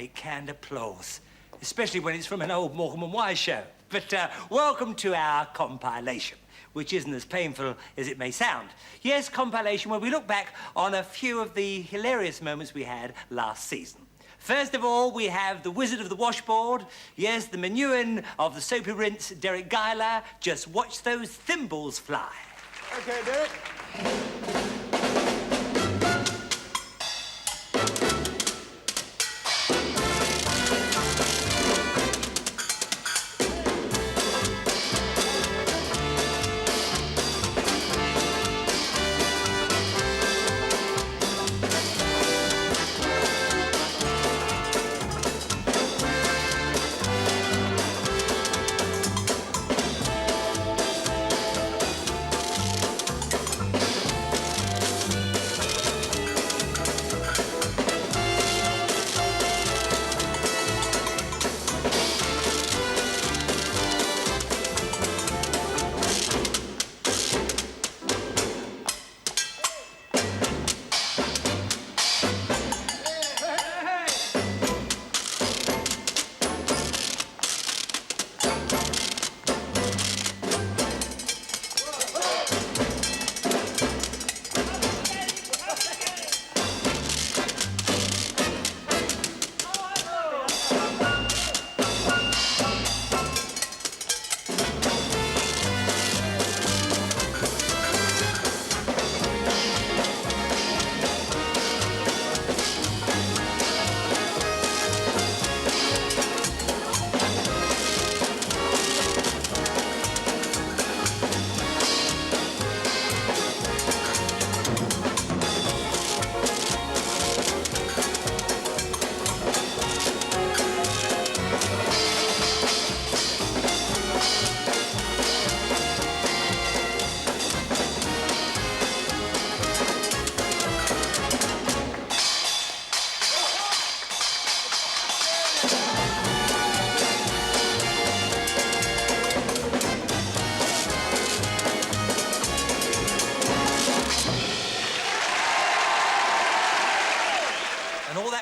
take canned applause, especially when it's from an old Morecambe and Wise show. But welcome to our compilation, which isn't as painful as it may sound. Yes, compilation, where we look back on a few of the hilarious moments we had last season. First of all, we have the Wizard of the Washboard. Yes, the Menuhin of the Soapy Rinse, Derek Geiler. Just watch those thimbles fly. OK, Derek.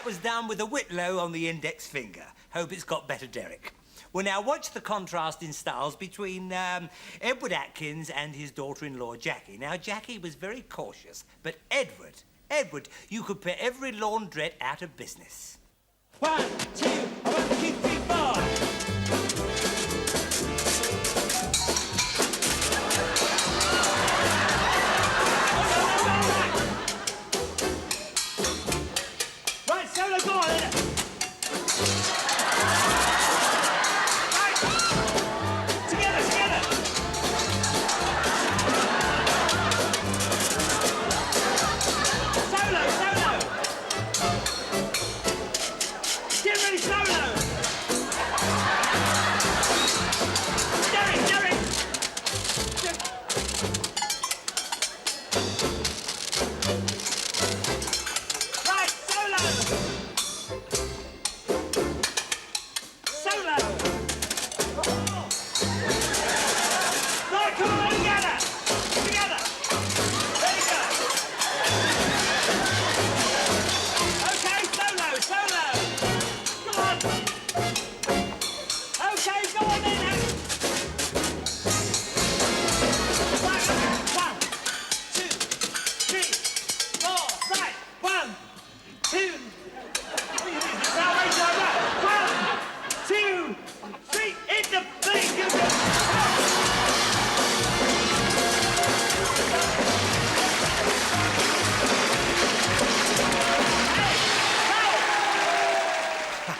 Was done with a whitlow on the index finger. Hope it's got better, Derek. Well, now watch the contrast in styles between Edward Atkins and his daughter-in-law, Jackie. Now, Jackie was very cautious, but Edward, you could put every laundrette out of business. 1, 2, 1, 2, 3, 4.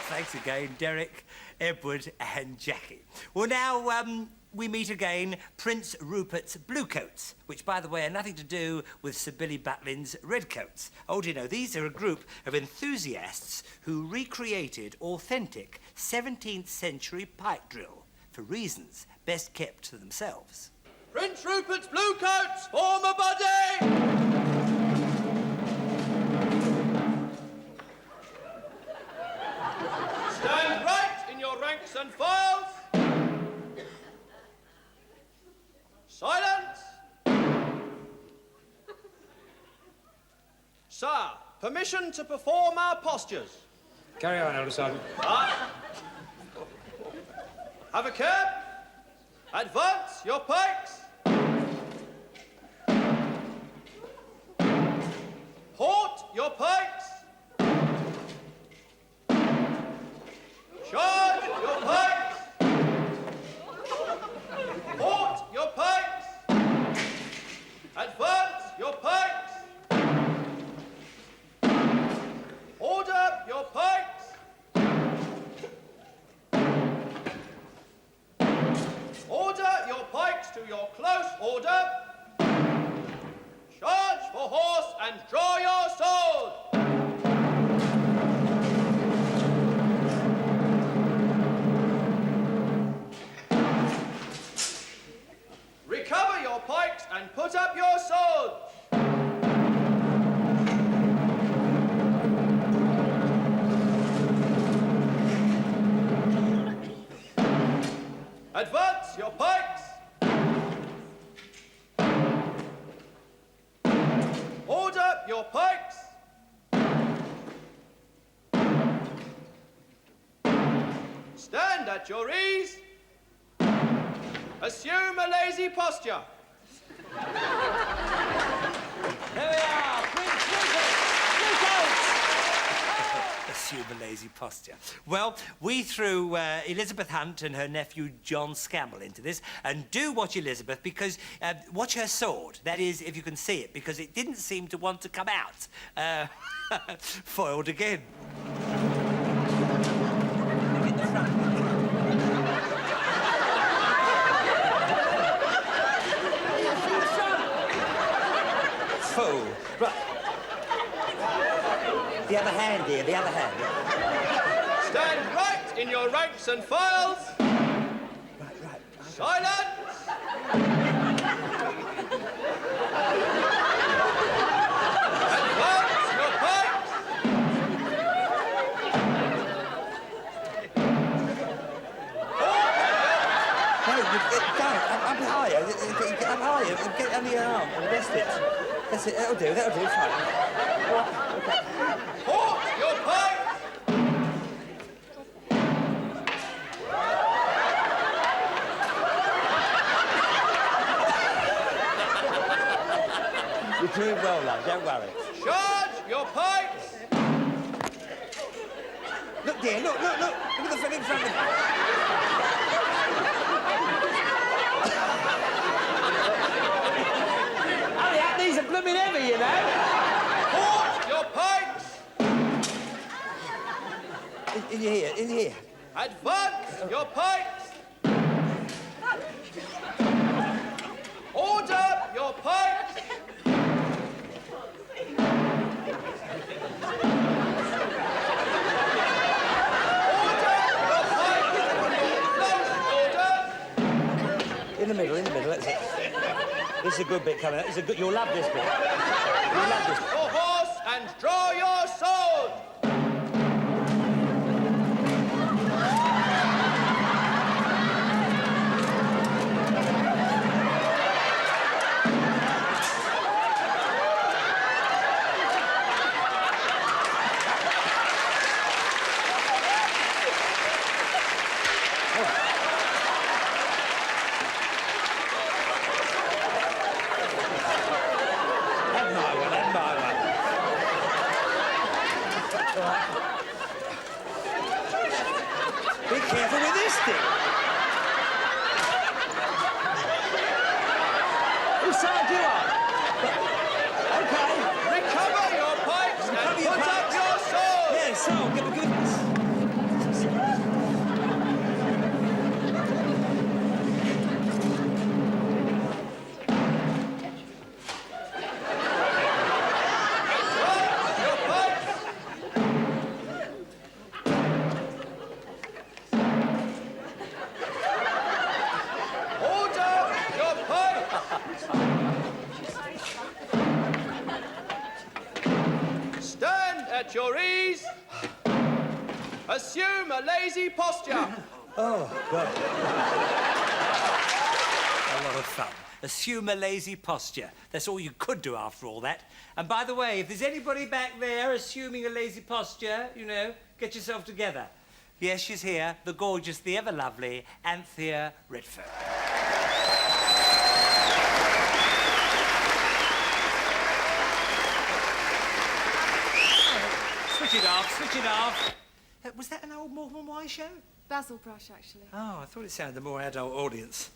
Thanks again, Derek, Edward and Jackie. Well, now we meet again Prince Rupert's Bluecoats, which, by the way, are nothing to do with Sir Billy Batlin's Redcoats. Oh, do you know, these are a group of enthusiasts who recreated authentic 17th century pipe drill for reasons best kept to themselves. Prince Rupert's Bluecoats, form a body! Stand right in your ranks and files. Silence. Sir, permission to perform our postures. Carry on, Elder Sergeant. Have a care. Advance your pikes. Halt your pikes. Charge your pikes. Halt your pikes. Advance your pikes. Order your pikes. Order your pikes to your close order. Charge for horse and draw your sword. Recover your pikes and put up your swords. Advance your pikes. Order your pikes. Stand at your ease. Assume a lazy posture. There we are! Bluecoats! Assume a lazy posture. Well, we threw Elizabeth Hunt and her nephew John Scammell into this, and do watch Elizabeth, because watch her sword. That is, if you can see it, because it didn't seem to want to come out. Foiled again. Fool. Right. The other hand, dear, the other hand. Stand right in your ranks and files. Right. Silence. Advance your pikes. No, you don't. Up higher. Get up higher. Get under your arm and rest it. That's it. That'll do, fine. Halt your pikes. You're doing well, love. Don't worry. Charge your pikes. Look, dear. Look. Look at the thing in front of you. These are blooming heavy, you know. Halt your pikes. In here. Advance your pikes. Order your pikes. In the middle, that's it. This is a good bit coming out. You'll love this bit. You'll love this. Your horse and draw your sword. Be careful with this thing. Whose side you on? Okay. Recover your pikes and Recover your put up pikes. your sword. Yeah, so, give me goodness. Your pikes. Order your pikes. Stand at your ease. Assume a lazy posture. Oh, God. A lot of fun. Assume a lazy posture. That's all you could do after all that. And by the way, if there's anybody back there assuming a lazy posture, you know, Get yourself together. Yes, she's here, the gorgeous, the ever-lovely Anthea Redfern. Switch it off, switch it off. Was that an old Morgan Wise show? Basil brush, actually. Oh, I thought it sounded a more adult audience.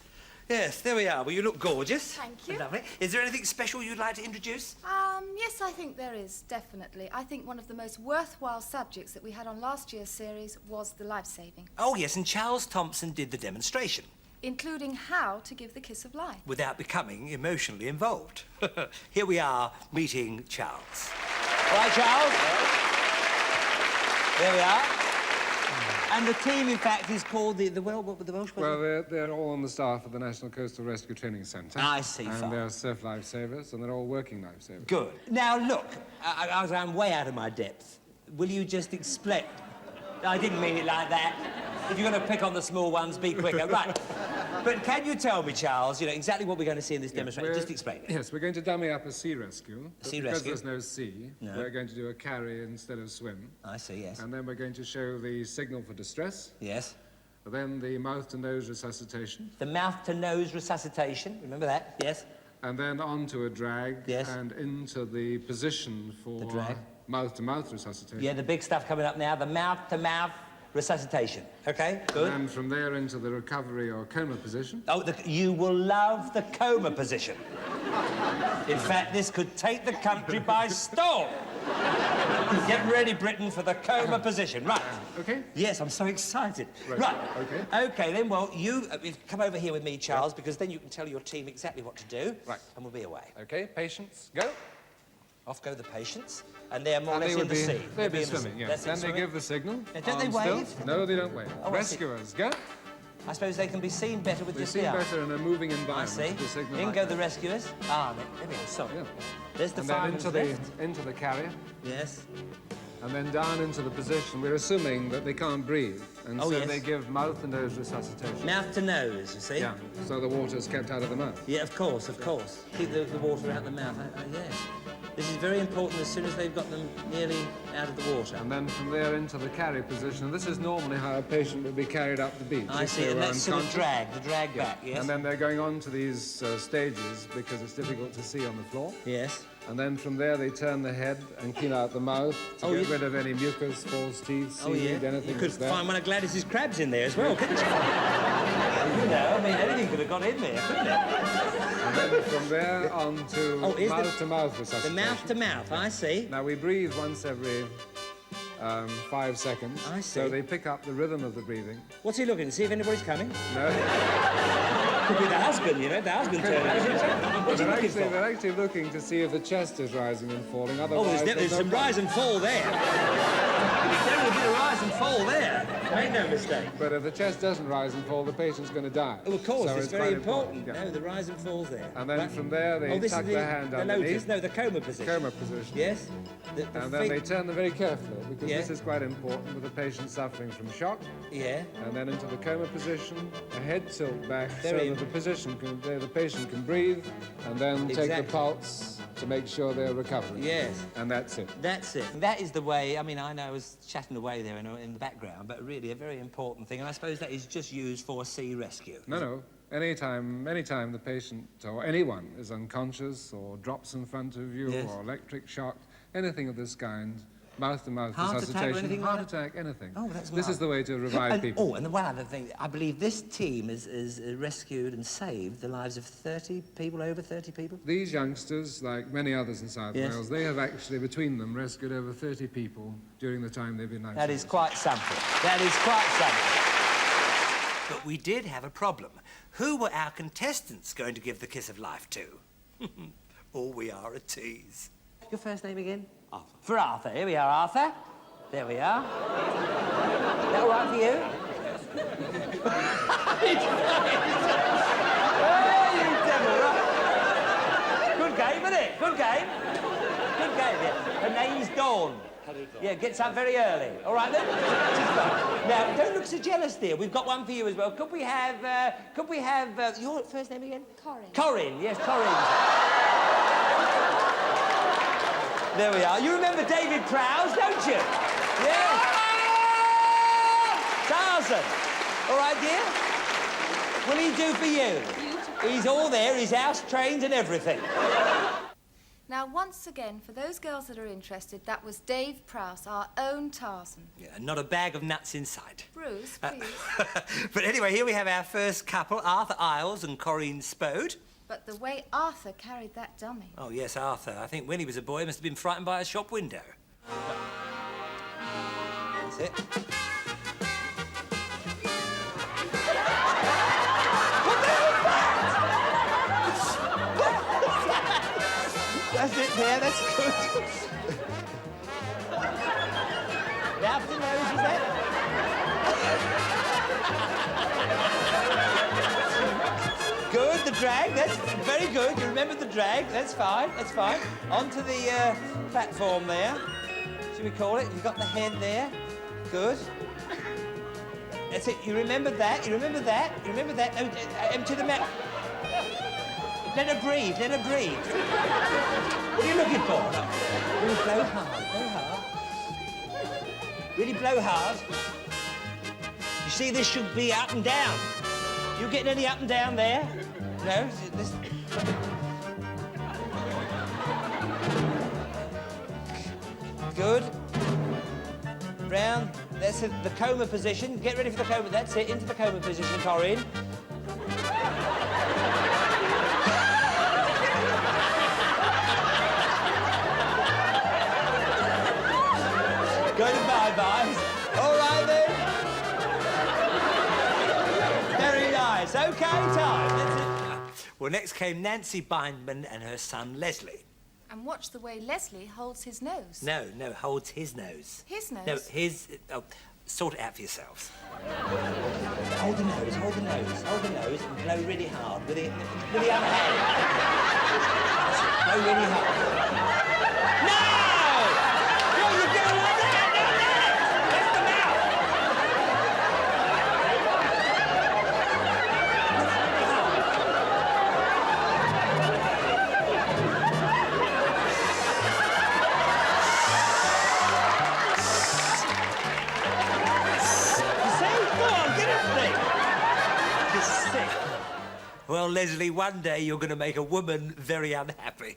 Yes, there we are. Well, you look gorgeous. Thank you. Lovely. Is there anything special you'd like to introduce? Yes, I think there is, definitely. I think one of the most worthwhile subjects that we had on last year's series was the life-saving, Oh, yes, and Charles Thompson did the demonstration including how to give the kiss of life. without becoming emotionally involved. Here we are, meeting Charles. All right, Charles? There we are. And the team, in fact, is called the Welsh... Well, they're all on the staff of the National Coastal Rescue Training Centre. I see, And fine. they're surf lifesavers, and they're all working lifesavers. Good. Now, look, I'm way out of my depth. Will you just explain... I didn't mean it like that. If you're going to pick on the small ones, be quicker. Right. But can you tell me, Charles, you know, exactly what we're going to see in this demonstration? Just explain it. Yes, we're going to dummy up a sea rescue. A sea because rescue? there's no sea, we're going to do a carry instead of swim. I see, yes. And then we're going to show the signal for distress, Yes. then the mouth-to-nose resuscitation, The mouth-to-nose resuscitation. Remember that? Yes. and then onto a drag, Yes. and into the position for The drag. mouth-to-mouth resuscitation. Yeah, the big stuff coming up now, the mouth-to-mouth resuscitation. Okay, good. And from there into the recovery or coma position. Oh, you will love the coma position. In fact, this could take the country by storm. Get ready, Britain, for the coma position. Right. Okay? Yes, I'm so excited. Right. Okay. Okay, then, well, you come over here with me, Charles, because then you can tell your team exactly what to do. Right. And we'll be away. Okay, patients, go. Off go the patients, and they're more or And less they in would the be, sea. they'd be in the sea. swimming, yes. That's it, Then they swimming. give the signal. Don't they Arms wave? still. No, they don't wave. Oh, I see. Rescuers, go. I suppose they can be seen better with They just seem the arms. better in a moving I environment. see. The signal In like go that. the rescuers. Ah, there we go. Sorry. Yeah. There's the And then fireman's left. into the carrier, Yes. and then down into the position. We're assuming that they can't breathe, and Oh, so yes. they give mouth and nose resuscitation. Mouth to nose, you see? Yeah, so the water's kept out of the mouth. Yeah, of course, of course. Keep the water out the mouth. Yes. This is very important as soon as they've got them nearly out of the water. And then from there into the carry position. This is normally how a patient would be carried up the beach. I if see, they and were that's sort of unconscious. the drag back, yes? And then they're going on to these stages because it's difficult to see on the floor. Yes. And then from there they turn the head and clean out the mouth to Oh, get you- rid of any mucus, false teeth, Oh, yeah. seaweed, anything You could that's there. find one of Gladys's crabs in there as well, couldn't you? You know, I mean, anything could have gone in there, couldn't it? And then from there on to Oh, is the- mouth-to-mouth The resuscitation. mouth to mouth, I see. Now we breathe once every 5 seconds. I So see. they pick up the rhythm of the breathing. What's he looking to see if anybody's coming? No, Could be the husband, you know, the husband turning up. What's he looking for? they're actually looking to see if the chest is rising and falling. Oh, Otherwise, there's some rise and fall there. There's definitely a bit of rise and fall there. Make no mistake. But if the chest doesn't rise and fall, the patient's going to die. Oh, of course, So it's very quite important. Yeah. No, the rise and falls there. And then Right. from there, they this tuck is their hand the underneath. lotus, no, the coma position. Coma position. Yes. The And then they feet- turn them very carefully because Yeah. this is quite important with a patient suffering from shock. Yeah. And then into the coma position, a head tilt back Very so that the patient can breathe, and then take Exactly. the pulse to make sure they're recovering. Yes. And that's it. That's it. That is the way, I mean, I know I was chatting away there in the background, but really a very important thing, and I suppose that is just used for sea rescue. No. Anytime the patient or anyone is unconscious or drops in front of you Yes. or electric shock, anything of this kind, mouth-to-mouth Heart attack or resuscitation, anything like heart that? attack, anything. Oh, that's This wow. is the way to revive people. Oh, and one other thing, I believe this team has rescued and saved the lives of 30 people, over 30 people. These youngsters, like many others in South Yes. Wales, they have actually, between them, rescued over 30 people during the time they've been lifesavers. That is quite something. That is quite something. But we did have a problem. Who were our contestants going to give the kiss of life to? All we are a tease. Your first name again? Arthur. For Arthur. Here we are, Arthur. There we are. Is that all right for you? Oh, you devil, right? Good game, isn't it? Good game. Good game, yeah. Her name's Dawn. Yeah, gets up very early. All right, then? Now, don't look so jealous, dear. We've got one for you as well. Could we have your first name again? Corinne. Corinne, yes, Corinne. There we are. You remember David Prowse, don't you? Yes. Tarzan. All right, dear? Will he do for you? He's all there, his house trained and everything. Now, once again, for those girls that are interested, that was Dave Prowse, our own Tarzan. Yeah, not a bag of nuts inside. Bruce, please. But anyway, here we have our first couple, Arthur Isles and Corinne Spode. But the way Arthur carried that dummy. Oh, yes, Arthur. I think when he was a boy, he must have been frightened by a shop window. That's it. That's it there, that's good. Mouth to nose, is that? Good, the drag, that's very good. You remember the drag, that's fine, that's fine. Onto the platform there. Should we call it? You've got the head there. Good. That's it, you remember that, you remember that, you remember that. No, empty the mouth. Let her breathe, let her breathe. What are you looking for? No. Really blow hard, blow hard. Really blow hard. You see, this should be up and down. You getting any up and down there? No? This... Good. Round. That's it, the coma position. Get ready for the coma. That's it, into the coma position, Corinne. Go to bye-byes. All right, then. Very nice. OK, time. That's it. Well, next came Nancy Bindman and her son, Leslie. And watch the way Leslie holds his nose. No, holds his nose. His nose? No, his... Oh, sort it out for yourselves. Hold the nose, hold the nose, hold the nose and blow really hard with the other hand. That's it, blow really hard. No! No, you do it like that! No, no! That's the mouth! You see? Go on, get it thing! You're sick. Well, Leslie, one day you're going to make a woman very unhappy.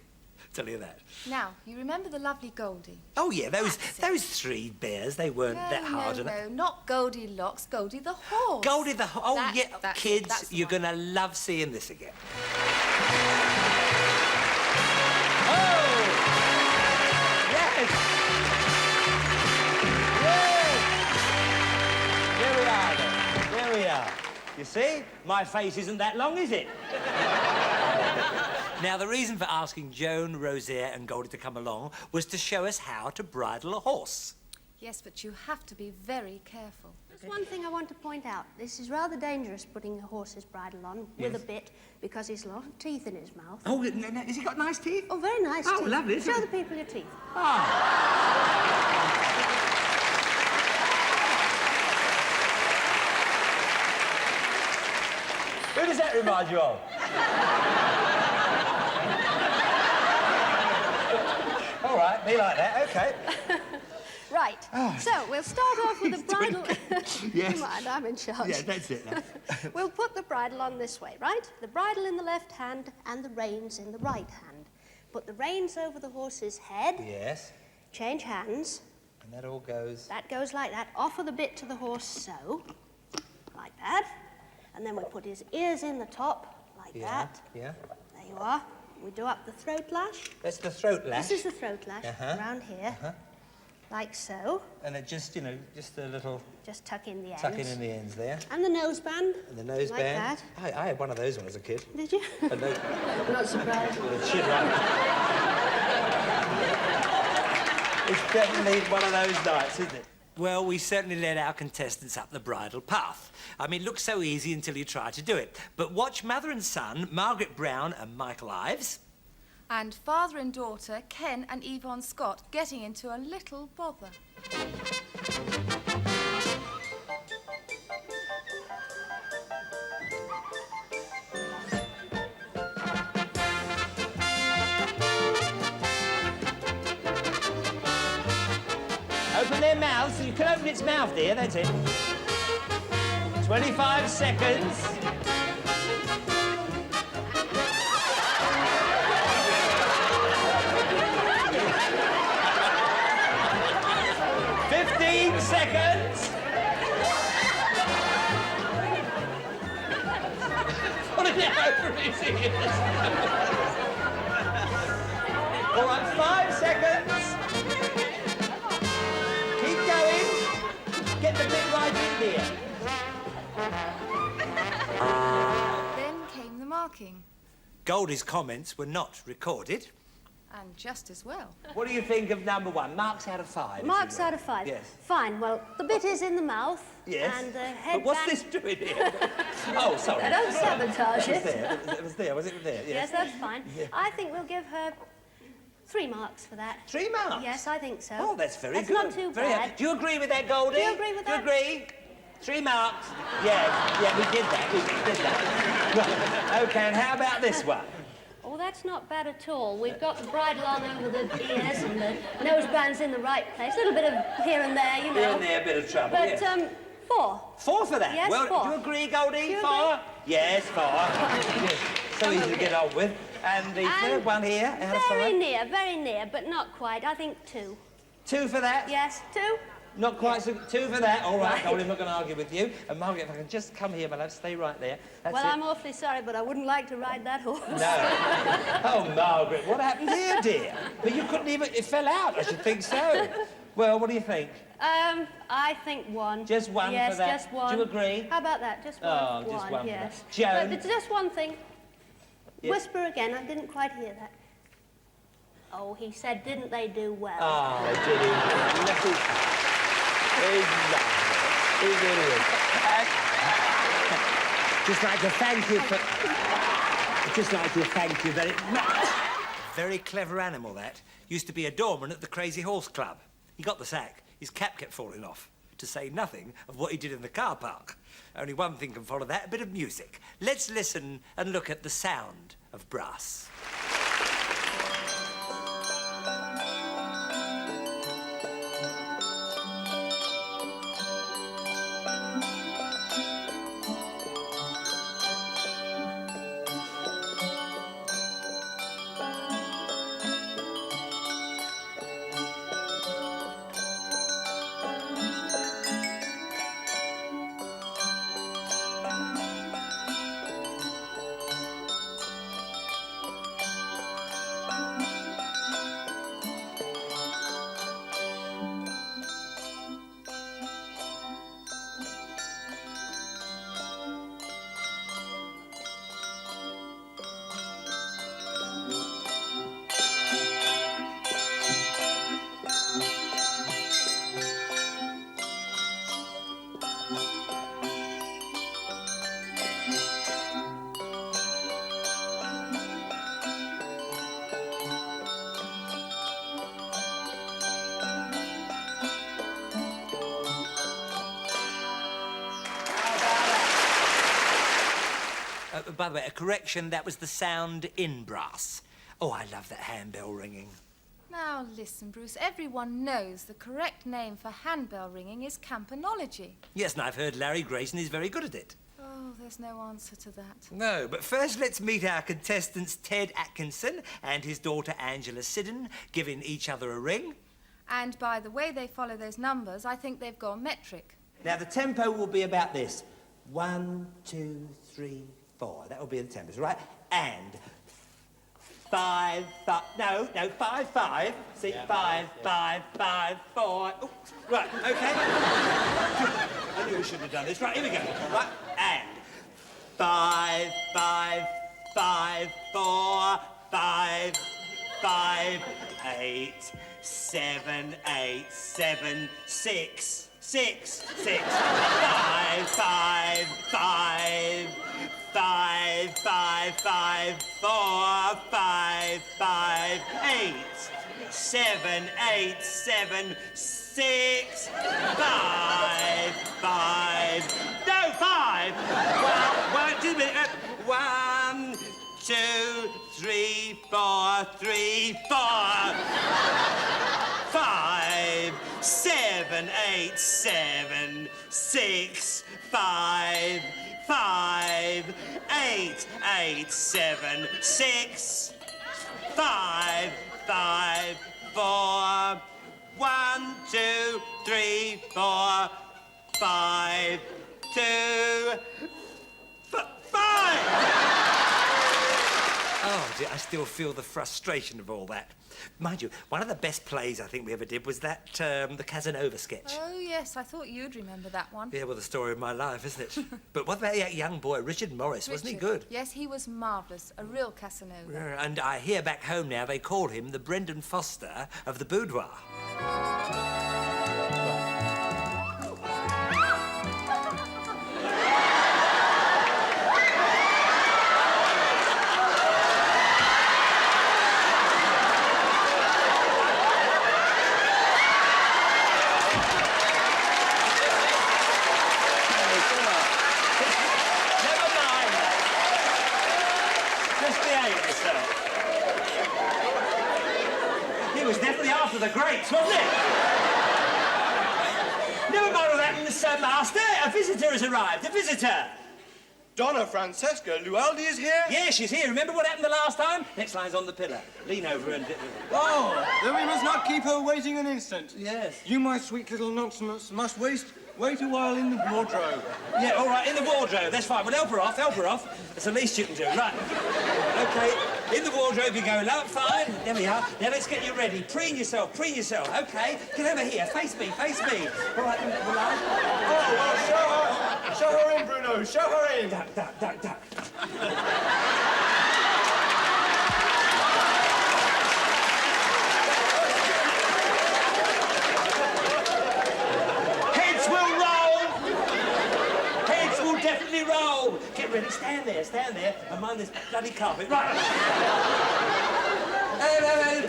Tell you that. Now, you remember the lovely Goldie? Oh, yeah, those three bears, they weren't that hard. No, not Goldilocks, Goldie the horse. Goldie the horse. Oh, That's yeah, it, kids, that's the you're one. going to love seeing this again. Oh! Yes! Yes! There we are, then. There we are. You see? My face isn't that long, is it? Now, the reason for asking Joan, Rosaire and Goldie to come along was to show us how to bridle a horse. Yes, but you have to be very careful. There's one thing I want to point out. This is rather dangerous, putting a horse's bridle on with a bit, because he's a lot of teeth in his mouth. Oh, no, has he got nice teeth? Oh, very nice Oh, teeth. lovely, isn't Show it? the people your teeth. Who does that remind you of? All right, me like that, OK. Right. So we'll start off with the bridle. Yes. Come on, I'm in charge. Yeah, that's it now. We'll put the bridle on this way, right? The bridle in the left hand and the reins in the right hand. Put the reins over the horse's head. Yes. Change hands. And that all goes... That goes like that. Offer the bit to the horse so. Like that. And then we put his ears in the top, like that. Yeah. There you are. We do up the throat lash. That's the throat lash. This is the throat lash, around here. Like so. And it just, you know, just a little... Just tuck in the ends. Tucking in the ends there. And the noseband. And the noseband. Like that. I had one of those when I was a kid. Did you? A no... Not surprised. It's definitely one of those nights, isn't it? Well, we certainly led our contestants up the bridle path. I mean, it looks so easy until you try to do it. But watch mother and son, Margaret Brown and Michael Ives. And father and daughter, Ken and Yvonne Scott, getting into a little bother. Open their mouths. You can open its mouth, dear. That's it. 25 seconds. 15 seconds. What an average it is. All right, 5 seconds. Keep going. Get the bit right in there. Then came the marking, Goldie's comments were not recorded. and just as well. What do you think of number 1? Marks out of 5. Marks out of 5. Yes. Fine. Well, the bit is in the mouth. Yes. And the head. But what's this doing here? Oh, sorry. Don't sabotage it. It was there, was it there? Yes, that's fine. I think we'll give her 3 marks for that. 3 marks? Yes, I think so. Oh, that's very That's good. not too Very bad. Do you agree with that, Goldie? Do you agree with that? Do you agree? 3 marks? Yes. Yeah, we did that. We did that. Right. OK, and how about this one? Oh, that's not bad at all. We've got the bridle on over the ears and the noseband's in the right place. A little bit of here and there, you know. Here and there, a bit of trouble, But, yes. 4. 4 for that? Yes, well, 4. do you agree, Goldie? Do you 4? agree? Yes, 4. Yes. So easy to get on with. And the third one here, out of 5? Very near, but not quite. I think 2. 2 for that? Yes, 2. Not quite so... 2 for that. All right, Goldie, I'm not going to argue with you. And Margaret, if I can just come here, my love, stay right there. That's Well, it. I'm awfully sorry, but I wouldn't like to ride that horse. No. Oh, Margaret, what happened here, dear? But you couldn't even... It fell out, I should think so. Well, what do you think? I think 1. Just 1 yes, for that? Just 1. Do you agree? How about that? Just 1. Oh, just 1 for yes. that. Joan? But just one thing. Yes. Whisper again. I didn't quite hear that. Oh, he said, didn't they do well? Oh, did he? He's lovely. He really is. Just like to thank you for... Just like to thank you very much. Very clever animal, that. Used to be a doorman at the Crazy Horse Club. He got the sack. His cap kept falling off. To say nothing of what he did in the car park. Only one thing can follow that, a bit of music. Let's listen and look at the sound of brass. By the way, a correction, that was the sound in brass. Oh, I love that handbell ringing. Now listen, Bruce, everyone knows the correct name for handbell ringing is campanology. Yes, and I've heard Larry Grayson is very good at it. Oh, there's no answer to that. No, but first let's meet our contestants Ted Atkinson and his daughter Angela Siddon, giving each other a ring. And by the way they follow those numbers, I think they've gone metric. Now, the tempo will be about this. 1, 2, 3, 4. That will be the tempos, right? And 5, 5. No, 5, 5. See, yeah, 5, 5, 5, 4. Ooh, right, okay. I knew we shouldn't have done this. Right, here we go. Right, and 5, 5, 5, 4, 5, 5, 8, 7, 8, 7, 6. 6, 6, 5, 5, 5, 5, 5, 5, 4, 5, 5, 8, 7, 8, 7, 6, 5, 5. No, 5. Well, 1, 2, 1, 2, 3, 4, 3, 4. 5, 7, 8, 7, 6, 5, 5, 8, 8, 7, 6, 5, 5, 4, 1, 2, 3, 4, 5, 2, 5! Oh, dear, I still feel the frustration of all that. Mind you, one of the best plays I think we ever did was that, the Casanova sketch. Oh, yes, I thought you'd remember that one. Yeah, well, the story of my life, isn't it? But what about that young boy, Richard Morris? Wasn't he good? Yes, he was marvellous. A real Casanova. Yeah, and I hear back home now they call him the Brendan Foster of the boudoir. The grapes, wasn't it? Never mind all that, Mr. Master. A visitor has arrived. A visitor. Donna Francesca Lualdi is here? Yeah, she's here. Remember what happened the last time? Next line's on the pillar. Lean over and... Oh, then we must not keep her waiting an instant. Yes. You, my sweet little nonsense, must wait a while in the wardrobe. Yeah, all right, in the wardrobe. That's fine. Well, help her off, help her off. That's the least you can do. Right. OK, in the wardrobe you go. Look, fine. There we are. Now let's get you ready. Preen yourself, preen yourself. OK, get over here. Face me, face me. All right, relax. Oh, well, show her in, Bruno. Show her in. Duck, duck, duck, duck. Definitely roll. Get ready. Stand there, and mind this bloody carpet. Right.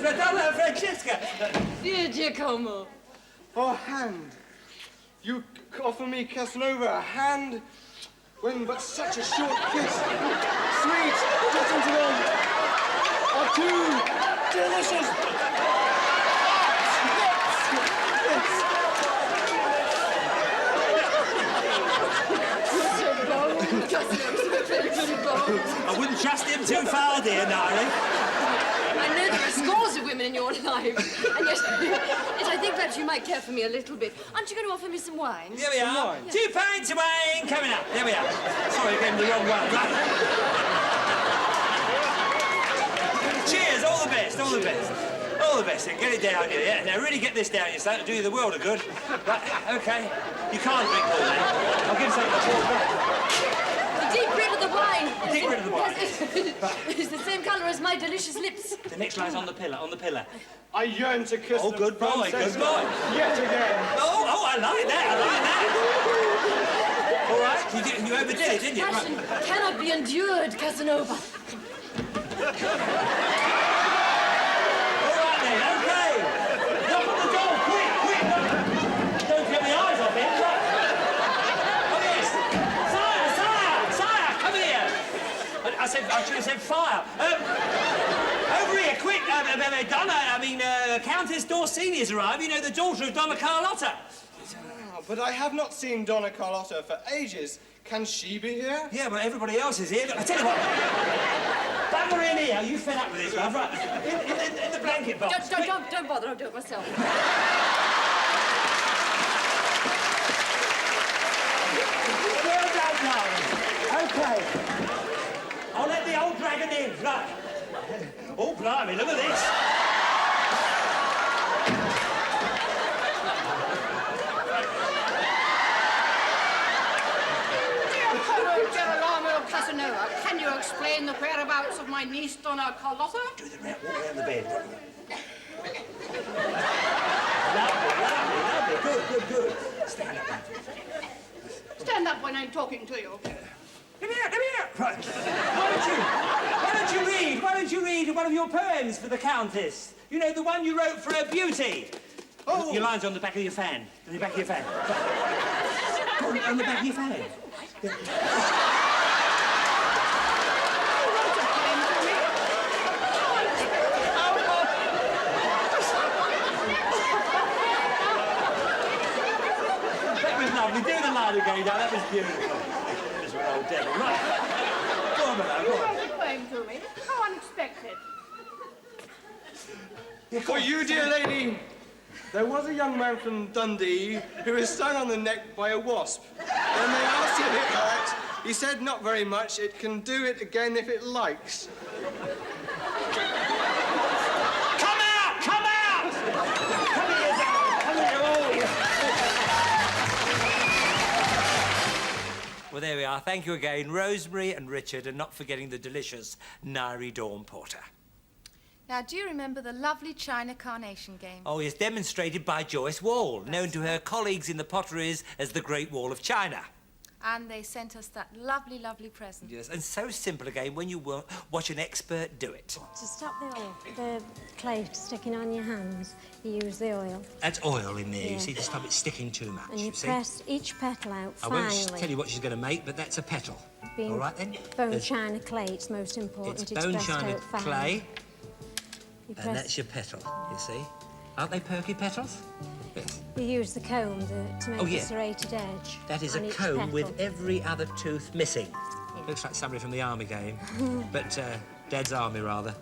Madonna Francesca. Dear Giacomo. Oh, hand. You offer me, Casanova, a hand when but such a short kiss, sweet, gentle, are too delicious. I wouldn't trust him too far, dear darling. I know there are scores of women in your life, and yet I think perhaps you might care for me a little bit. Aren't you going to offer me some wine? Here we are. Wine. 2 pints of wine coming up. There we are. Sorry, I gave him the wrong one. Right. Cheers, all the best, all the best. All the best, then. Get it down here, yeah? Now, really get this down your throat. It'll do you the world of good. Right, OK. You can't drink all that. I'll give something to pour back. Deep rid of the wine. Deep rid of the wine. It's the same colour as my delicious lips. The next line's on the pillar, on the pillar. I yearn to kiss Oh, the good boy, good Francesca boy. yet again. Oh, I like that, All right, you overdid it, didn't you? Passion cannot be endured, Casanova. All right then, OK. Knock on the door, quick, quick. Don't get my eyes off him. Right. Oh, yes. Sire, come here. I should have said fire. Over here, quick. Donna, Countess Dorsini has arrived. You know, the daughter of Donna Carlotta. Oh, but I have not seen Donna Carlotta for ages. Can she be here? Yeah, well, everybody else is here. Look, I tell you what. Bang her in here. You fed up with this, love. Right. In the blanket box. Don't bother, I'll do it myself. Well done, darling. OK. I'll let the old dragon in. Right. Oh, blimey, look at this. Girolamo Casanova, can you explain the whereabouts of my niece, Donna Carlotta? Do the round, walk around the bed. Lovely. Good. Stand up, man. Stand up when I'm talking to you. Come here. Right. Why don't you read one of your poems for the Countess? You know, the one you wrote for her beauty. Oh. Your line's on the back of your fan. On the back of your fan. On the back of your fan. That was lovely. Do the line again. again. Now, that was beautiful. Miserable old devil. Right. Go on, Malone, go on. Wrote a poem to me. How unexpected. For you, dear lady, there was a young man from Dundee who was stung on the neck by a wasp. When they asked him if it hurt, he said not very much. It can do it again if it likes. Come out! Come out! Come here, darling. Come here, all. Well, there we are. Thank you again, Rosemary and Richard, and not forgetting the delicious Nairi Dawn Porter. Now, do you remember the lovely China carnation game? Oh, yes, demonstrated by Joyce Wall, known to her colleagues in the potteries as the Great Wall of China. And they sent us that lovely, lovely present. Yes, and so simple again when you watch an expert do it. To stop the clay sticking on your hands, you use the oil. That's oil in there, you Yeah. see, to stop it sticking too much, And you see? press each petal out I finely. won't tell you what she's going to make, but that's a petal. Being All right, then? bone There's- china clay, it's most important. It's bone pressed china out finely. clay, You, and press, that's your petal, you see? Aren't they perky petals? Yes. you use the comb to make Oh, yeah. a serrated edge. That is on a each comb petal. with every other tooth missing. Looks like somebody from the army game, but Dad's army rather.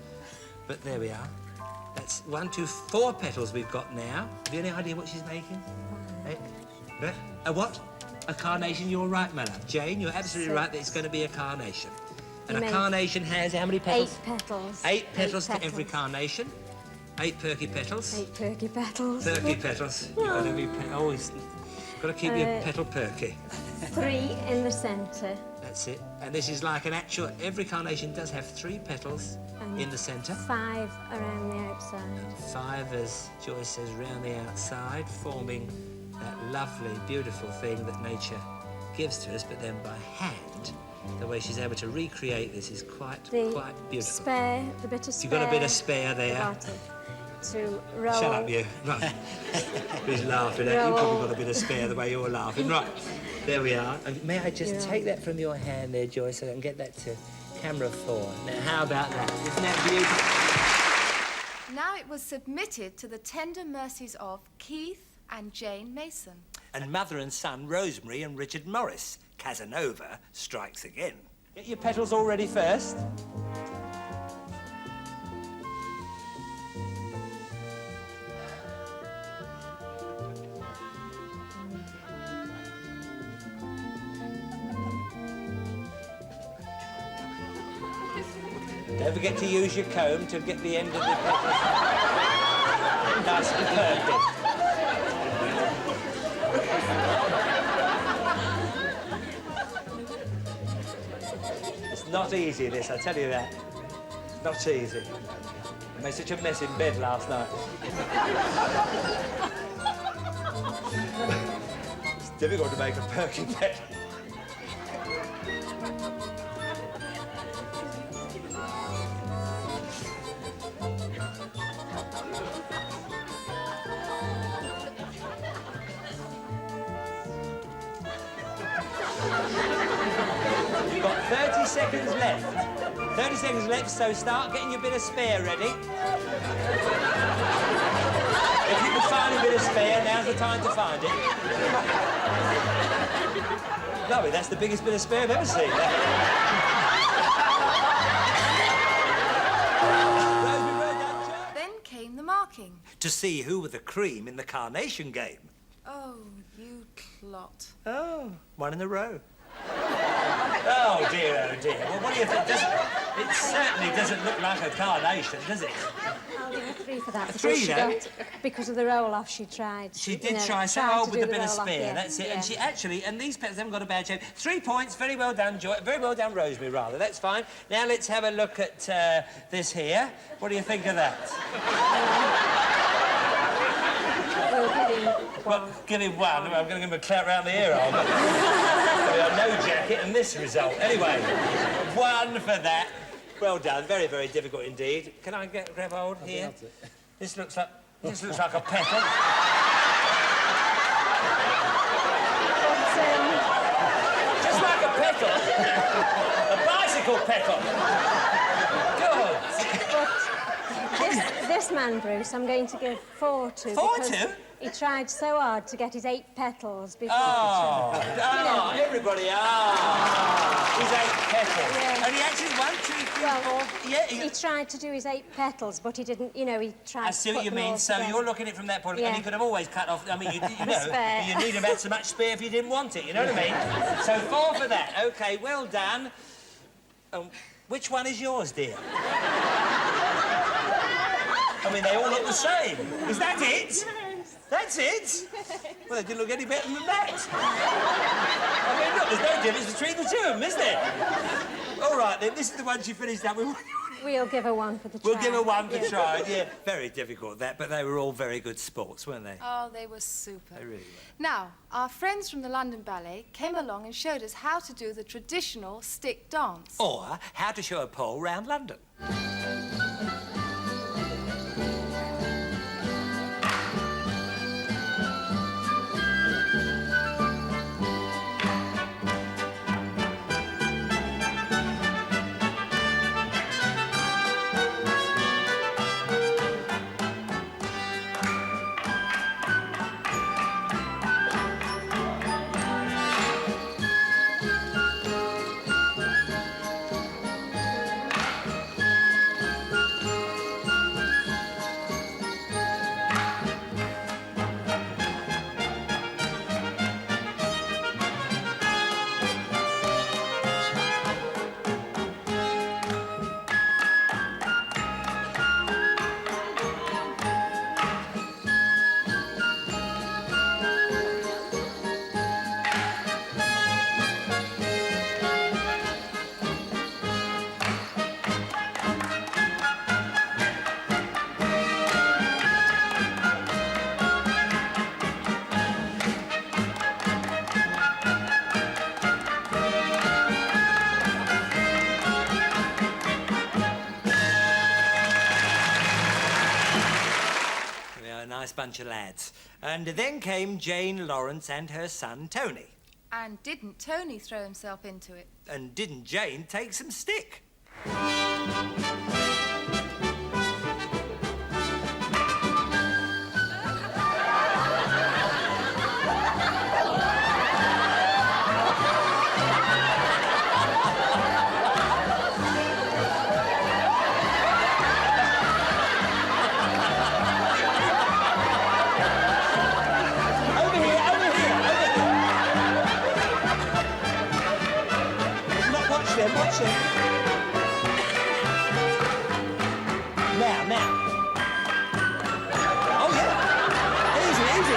But there we are. That's 1, 2, 4 petals we've got now. Have you any idea what she's making? A what? A carnation. You're right, my love. Jane, you're absolutely 6. right that it's going to be a carnation. And You a make carnation has how many petals? 8 petals. 8 petals to every carnation. 8 perky petals. 8 perky petals. Perky petals. You've got to be always got to keep your petal perky. 3 in the centre. That's it. And this is like an actual. Every carnation does have 3 petals And in the centre. 5 around the outside. 5, as Joyce says, round the outside, forming that lovely, beautiful thing that nature gives to us, but then by hand. The way she's able to recreate this is quite beautiful. The bit of spare. You've got a bit of spare there. the bottom, to roll. Shut up, you. Right. Who's laughing at you? You've probably got a bit of spare the way you're laughing. Right, there we are. And may I just take that from your hand there, Joyce, so I can get that to camera 4. Now, how about that? Isn't that beautiful? Now it was submitted to the tender mercies of Keith and Jane Mason. And mother and son, Rosemary and Richard Morris. Casanova strikes again. Get your petals all ready first. Don't forget to use your comb to get the end of the petals nice and perfect. It's not easy, this, I tell you that. It's not easy. I made such a mess in bed last night. It's difficult to make a perky petal. You've got 30 seconds left. 30 seconds left, so start getting your bit of spare ready. If you can find a bit of spare, now's the time to find it. Lovely, that's the biggest bit of spare I've ever seen. Then came the marking. To see who were the cream in the carnation game. Oh, you clot. Oh, 1 in a row. Oh dear, oh dear. Well, what do you think? It certainly doesn't look like a carnation, does it? I'll give her 3 for that. 3, because she though? because of the roll-off, she tried. She did you know, try so tried hard to with do a bit of roll-off, spare, yeah, that's it. yeah. And she actually, and these petals haven't got a bad shape. 3 points, very well done, Joy. Very well done, Rosemary, rather. That's fine. Now let's have a look at this here. What do you think of that? We'll give him 1. Well, give him 1. I'm going to give him a clout round the ear hole. No jacket and this result. Anyway, 1 for that. Well done. Very, very difficult indeed. Can I grab hold here? This looks like a petal. Just like a petal. A bicycle petal. Good. This man, Bruce, I'm going to give 4 to. 4 because to? he tried so hard to get his 8 petals before Everybody, His 8 petals. Yeah. And he actually 1, 2, 3, Well, 4... Yeah, He tried to do his 8 petals, but he didn't, he tried I see to what put you them all mean. So together. you're looking at it from that point of view, and Yeah. he could have always cut off... I mean, you know, Spare. you need about so much spare if you didn't want it, you know what I mean? So 4 for that. OK, well done. Which one is yours, dear? I mean, they all look the same. Is that it? That's it? Well, they didn't look any better than that. I mean, look, there's no difference between the two of them, is there? All right, then, this is the one she finished up with. We'll give her 1 for the try. We'll give her 1 for trying, yeah. Very difficult, that, but they were all very good sports, weren't they? Oh, they were super. They really were. Now, our friends from the London Ballet came along and showed us how to do the traditional stick dance. Or how to show a pole round London. Nice bunch of lads. And then came Jane Lawrence and her son, Tony. And didn't Tony throw himself into it? And didn't Jane take some stick? Watch it. Now. Oh, yeah. Easy.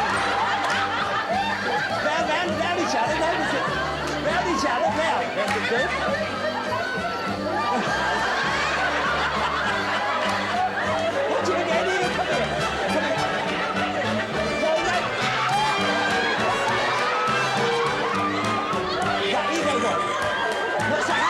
Round each other. Round each other. Now. That's it, good. Watch it again. Here, come here. Yeah, here they go. What's the hell?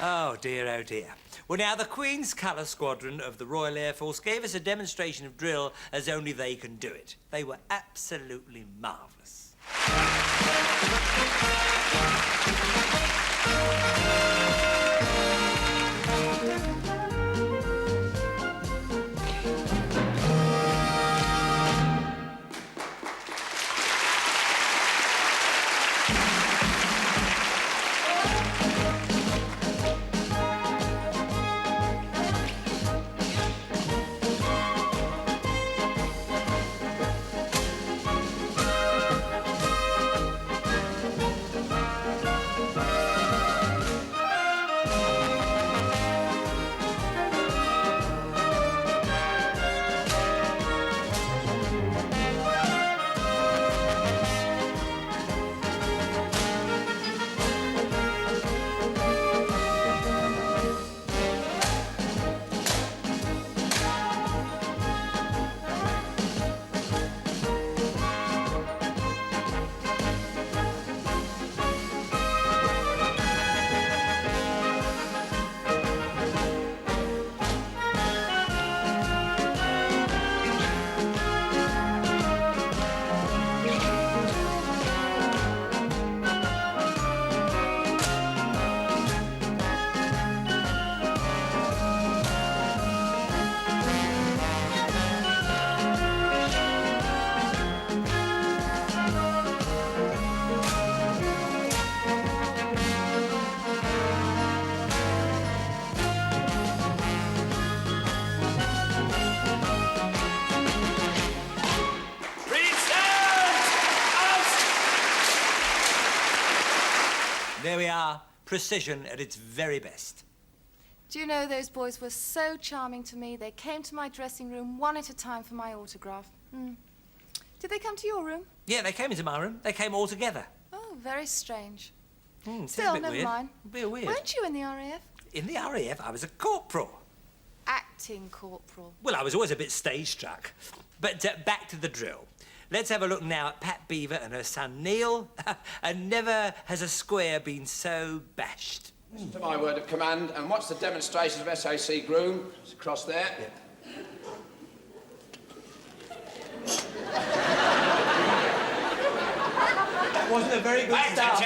Oh, dear. Well, now, the Queen's Colour Squadron of the Royal Air Force gave us a demonstration of drill as only they can do it. They were absolutely marvellous. There we are. Precision at its very best. Do you know, those boys were so charming to me. They came to my dressing room one at a time for my autograph. Did they come to your room? Yeah, they came into my room. They came all together. Oh, very strange. Seems Still, a bit never weird. mind. A bit weird. Weren't you in the RAF? In the RAF, I was a corporal. Acting corporal. Well, I was always a bit stage-struck. But back to the drill. Let's have a look now at Pat Beaver and her son Neil. And never has a square been so bashed. To my word of command, and what's the demonstration of SAC groom? It's across there. That wasn't a very good start.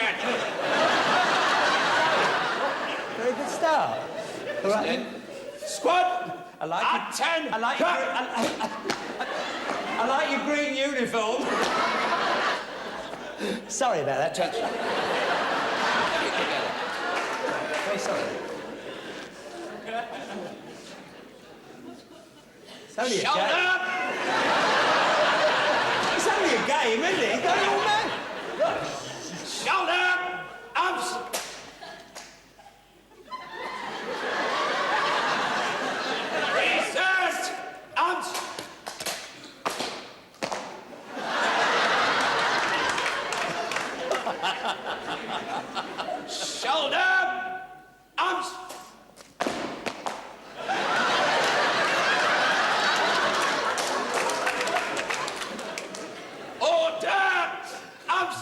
Very good start. All right. Squad! I like At 10! I like I like your green uniform. Sorry about that. Attention. Very sorry. It's only a Shut game. up! It's only a game, isn't it? Don't you all man? Shut up! Ups! Resist! Ups! Shoulder! Ups! Order! Ups!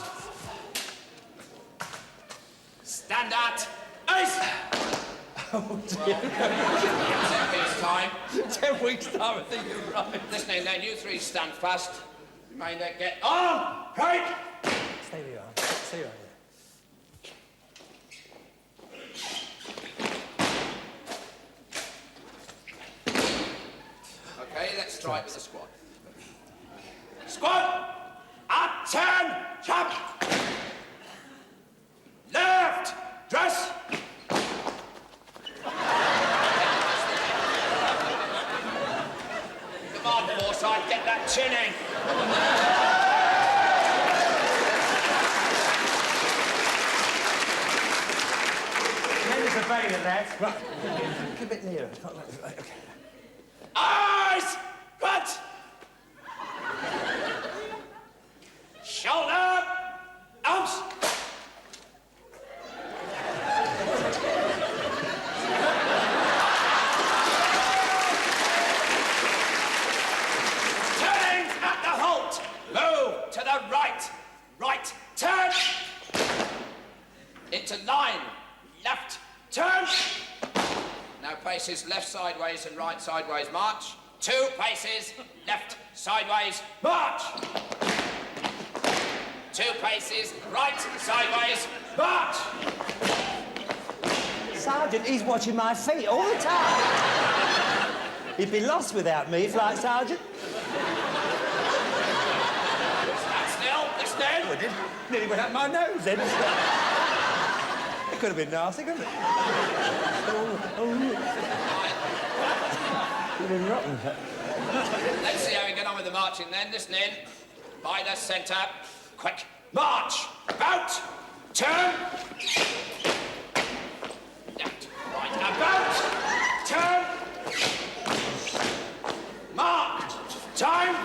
Stand at ace! Oh, dear. 10 weeks' time. 10 weeks' time, I think you're right. Listening then, you three stand fast. Remain there, get on! Right! Stay where you are. Stay right Okay, let's try it with the squad. Squad! At 10, jump! Left! Dress! Come on, Forsyth, get that chin in. Name us a favour, lads. Right. Get a bit nearer. Right, okay. Eyes! Cut! Shoulder! Arms! Turning at the halt! Move to the right! Right, turn! Into line! Left, turn! Now paces left sideways and right sideways, march. 2 paces, left sideways, march. 2 paces, right sideways, march. Sergeant, he's watching my feet all the time. He'd be lost without me, Flight Sergeant. Stand still, listening. Oh, it did. Nearly went up my nose then. It could have been nasty, couldn't it? Could have been rotten. Let's see how we get on with the marching then, listening. By the centre, quick, march. About, turn. Left, right, about, turn. Mark, time.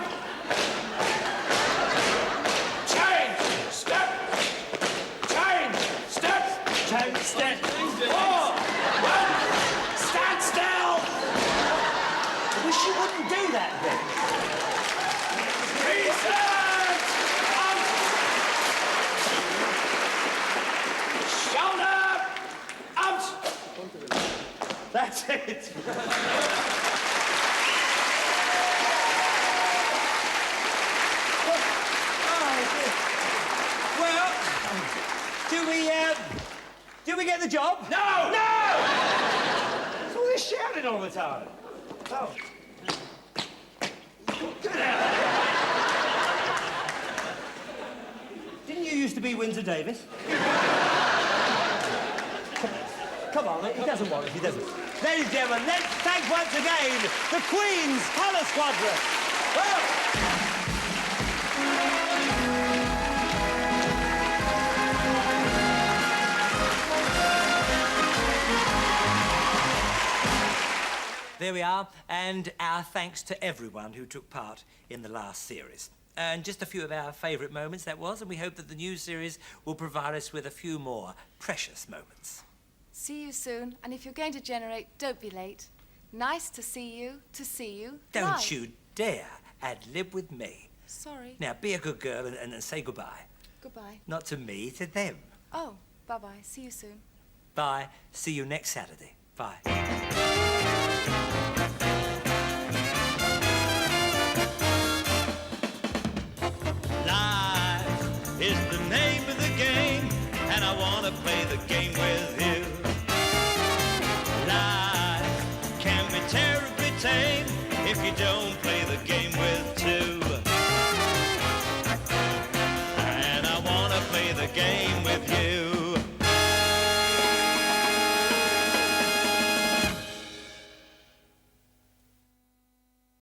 Change, step. Change, step. Change step. 4, 1, stand still. I wish you wouldn't do that then. Reset! Shoulder! Out! That's it. Well, do we get the job? No! No! What's all this shouting all the time? Oh. Didn't you used to be Windsor Davis? Come on, he doesn't want it, he doesn't. Ladies and gentlemen, let's thank once again the Queen's Colour Squadron. Well, There we are, and our thanks to everyone who took part in the last series. And just a few of our favourite moments, that was, and we hope that the new series will provide us with a few more precious moments. See you soon, and if you're going to generate, don't be late. Nice to see you, Don't live. you dare ad-lib with me. Sorry. Now, be a good girl and say goodbye. Goodbye. Not to me, to them. Oh, bye-bye. See you soon. Bye. See you next Saturday. Bye. Life is the name of the game, and I want to play the game with you. Life can be terribly tame if you don't play the game with